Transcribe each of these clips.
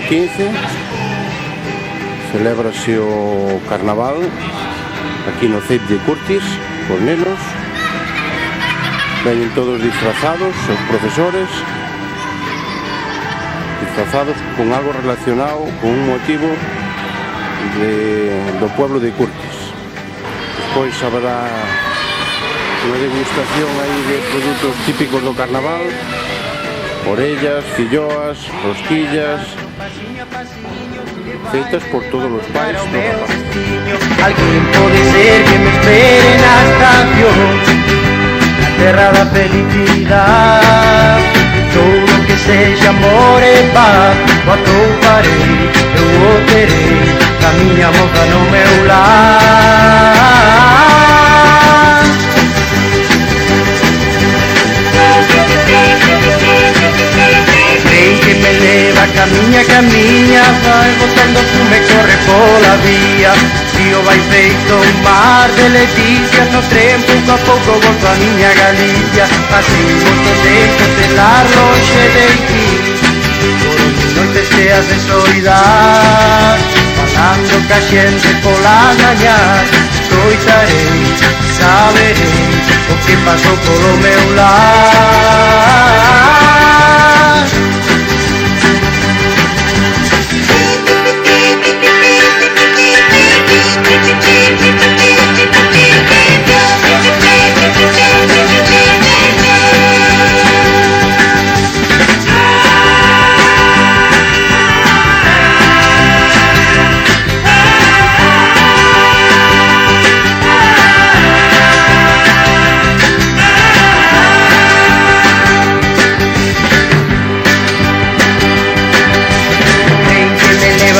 15 celébrase o carnaval aquí no CEIP de Curtis, os nenos veñen todos disfrazados, os profesores disfrazados con algo relacionado con un motivo do pueblo de Curtis. Despois haberá unha degustación aí de produtos típicos do carnaval, orellas, filloas, rosquillas, feitas por todos os pais do rapaz. Alguén pode ser que me espere na estación, na terra da felicidade. Todo que sexa amor e paz, o atouparei, eu o terei, a miña moza no meu lar. Trem que me leva, camiña, vai botando fume, corre pola vía. Río vai feito un mar de leticias, no tren pouco a pouco volto a miña Galicia. Pasei moitos tempos de lar lonxe de ti, por onde noites cheas de soidade, falando ca xente pola mañá. Escoitarei, saberei o que pasou polo meu lar.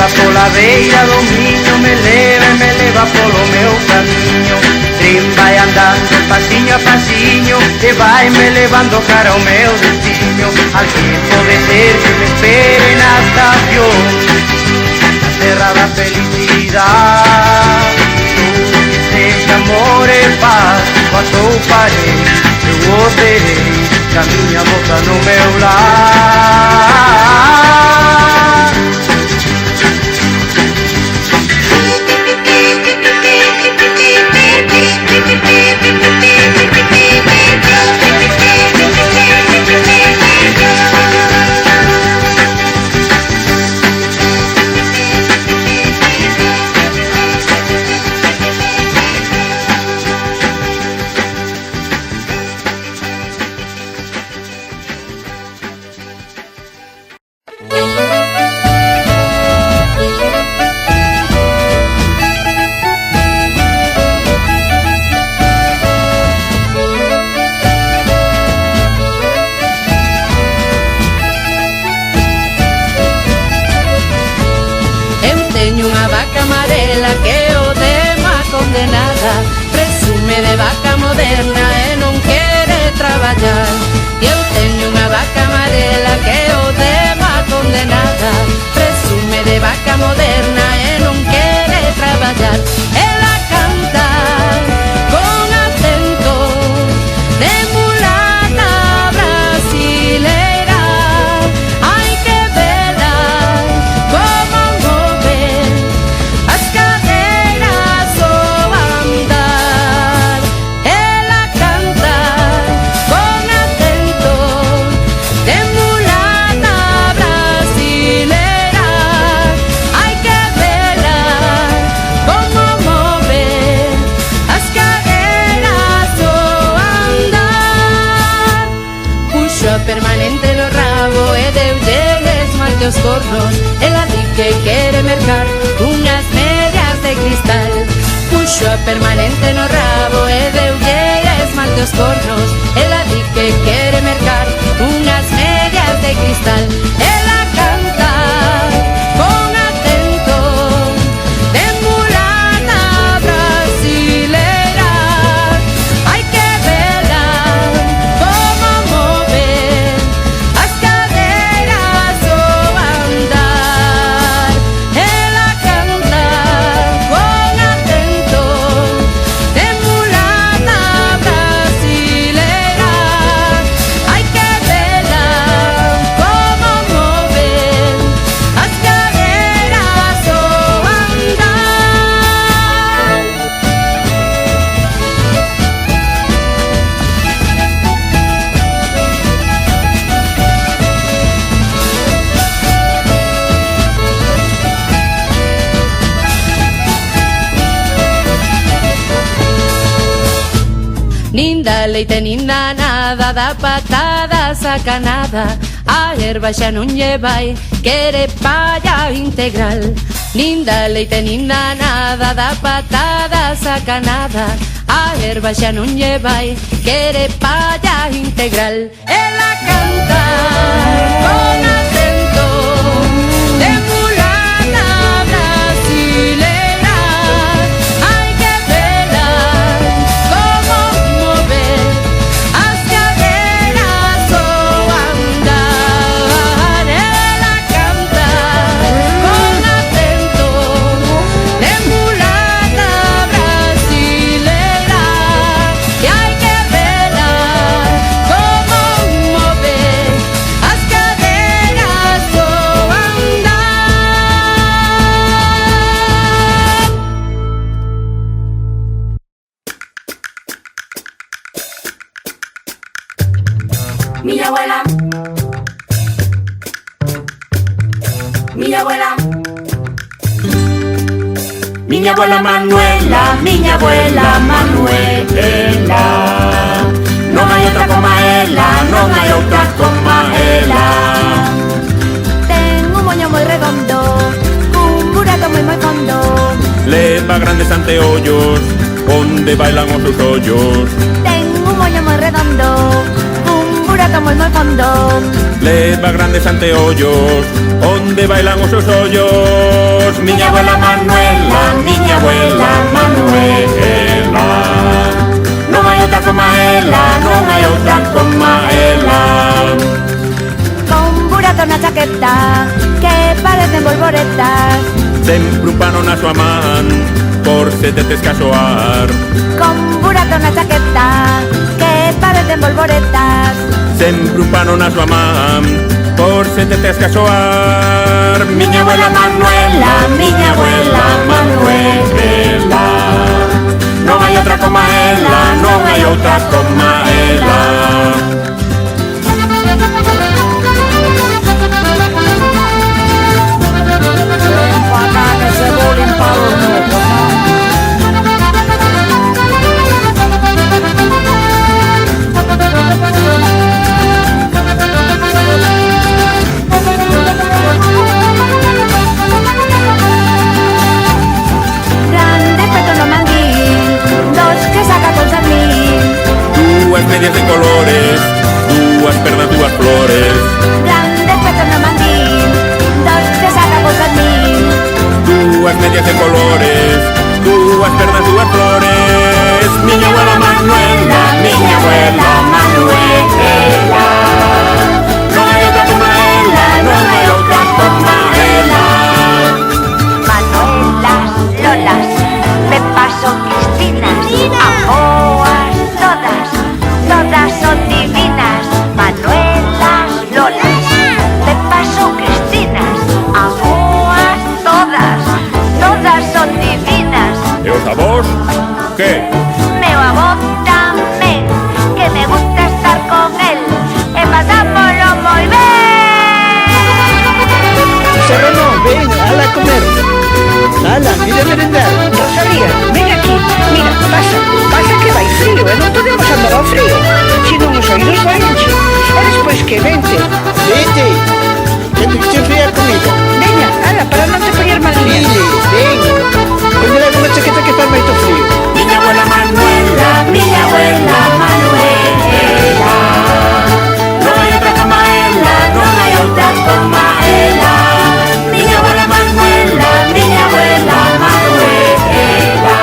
Pola beira do miño me leva polo meu camiño. Tren vai andando pasiño a pasiño e vai me levando cara ao meu destino. Alguén pode ser que me espere na estación, na terra da felicidade. Todo que sexa amor e paz, o atouparei, eu o terei, que a miña moza no meu lar. Presume de vaca moderna e non quere traballar. E eu teño unha vaca amarela que o deba condenada. Presume de vaca moderna e non quere traballar. Ela canta con acento de mulata brasileira. Ai que bela como move as cadeiras ao andar. Ela canta con acento de mulata brasileira. Ai que bela como move as cadeiras ao andar. Puxo a permanente no rabo e deulle esmalte os cornos. Ela di que quere mercar unhas medias de cristal. Puxo a permanente no rabo e deulle esmalte os cornos. Ela di que quere mercar unhas medias de cristal. Ela canta con acento de mulata brasileira. Ai que bela como move as cadeiras ao andar. Ela canta con acento de mulata brasileira. Ai que bela como move nin da leite nin da nada, da patada sacanada, a erva xa non lle vai, quere palla integral. Nin da leite nin da nada, da patada sacanada, a erva xa non lle vai, quere palla integral. Ela canta con acento de mulata brasileira, hai que vela como mover as caderas ao andar. Ela canta con acento de mulata brasileira, e hai que vela como mover as caderas ao andar. Miña abuela, miña abuela, miña abuela Manuela, miña abuela Manuela. Non hai outra como ela, non hai outra como ela. Ten un moño moi redondo, cun burato moi fondo. Leva grandes anteollos, onde bailan os seus ollos. Ten un moño moi redondo, cun burato moi fondo. Leva grandes anteollos, onde bailan os seus ollos. Miña abuela Manuela, miña abuela Manuela. Non hai outra como ela, non hai outra como ela. Con burato na chaqueta, que parecen volvoretas. Sempre un pano na súa man, por se te tes casoar. Con burato na chaqueta, que parecen volvoretas. Sempre un pano na súa man, por se te tes casoar. Miña abuela Manuela, miña abuela Manuela. Non hai outra como ela, non hai outra como ela. Grande peto no manguil, dos que saca con sarmil. Dúas medias de colores, dúas pernas, dúas flores. Grande peto no manguil, dos que saca con sarmil. Dúas medias de colores, dúas pernas, dúas flores. Miña abuela Manuela, miña abuela Manuela. Non hai outra como ela, non hai outra como ela. Manuelas, Lolas, Pepas son Cristinas, Amoas, todas, todas son divinas. Manuelas, Lolas, Pepas son Cristinas, Amoas, todas, todas son divinas. E os avós, que? Meu avó tamén, que me gusta estar con él, e pasámoslo moi ben. Serrano, ven, ala a comer. Ala, mira a merendar. Rosalía, ven aquí. Mira, pasa que vai frío e non podemos andar ao frío. Si non os oídos vaenche. E despois que vente. Vete, que te fría a comida. Veña, ala, para non te poñer maliña. Dile, ven. Ponle unha chaqueta que faz moito frío. Miña abuela Manuela, miña abuela Manuela. Non hai outra como ela, non hai outra como ela. Miña abuela Manuela, miña abuela Manuela.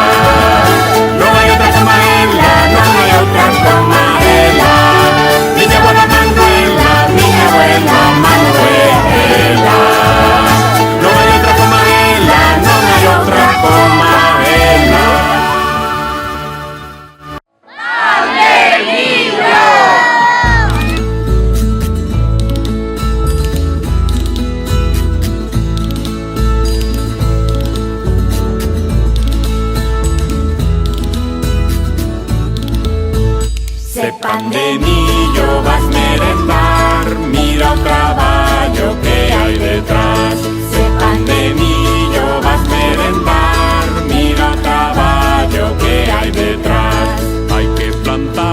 Non hai outra como ela, non hai outra como ela. Miña abuela Manuela, miña abuela Manuela. Non hai outra como ela, non hai outra como ela. Se pan de millo vas merendar, mira o traballo que hai detrás. Se pan de millo vas merendar, mira o traballo que hai detrás. Hai que plantar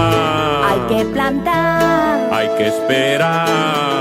esperar.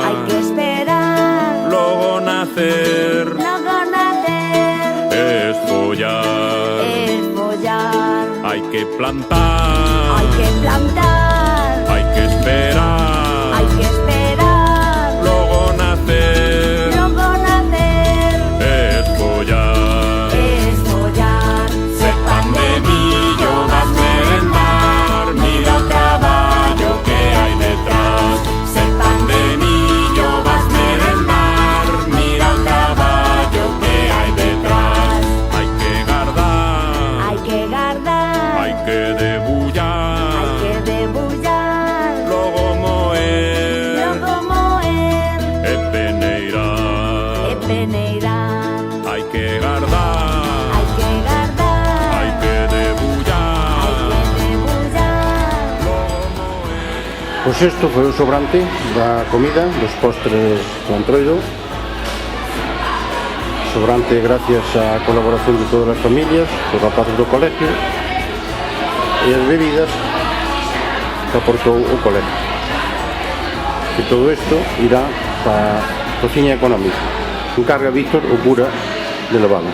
Hay que esperar. Luego nacer Luego nacer. es follar. Es follar. Hay que plantar. Hay que plantar. Hay que esperar. Hay que esperar. Luego nacer Luego nacer. es follar. Es follar. Sepan de mí, yo vas a merendar. Mira el trabajo que hay detrás. Sepan de mí, yo vas a merendar. Mira el trabajo que hay detrás. Hay que guardar. Hay que guardar. Hay que debullar. Hay que debullar. Luego moer. Luego moer. E peneirar. E peneirar. Hay que guardar. Hay que guardar. Hay que debullar. Hay que debullar. Luego moer. Pois isto foi o sobrante da comida, dos postres do Entroido. Sobrante gracias á colaboración de todas as familias, dos rapaces do colegio, e as bebidas que aportou o colegio. E todo isto irá para a cociña económica. Encarga Víctor o cura de Levada.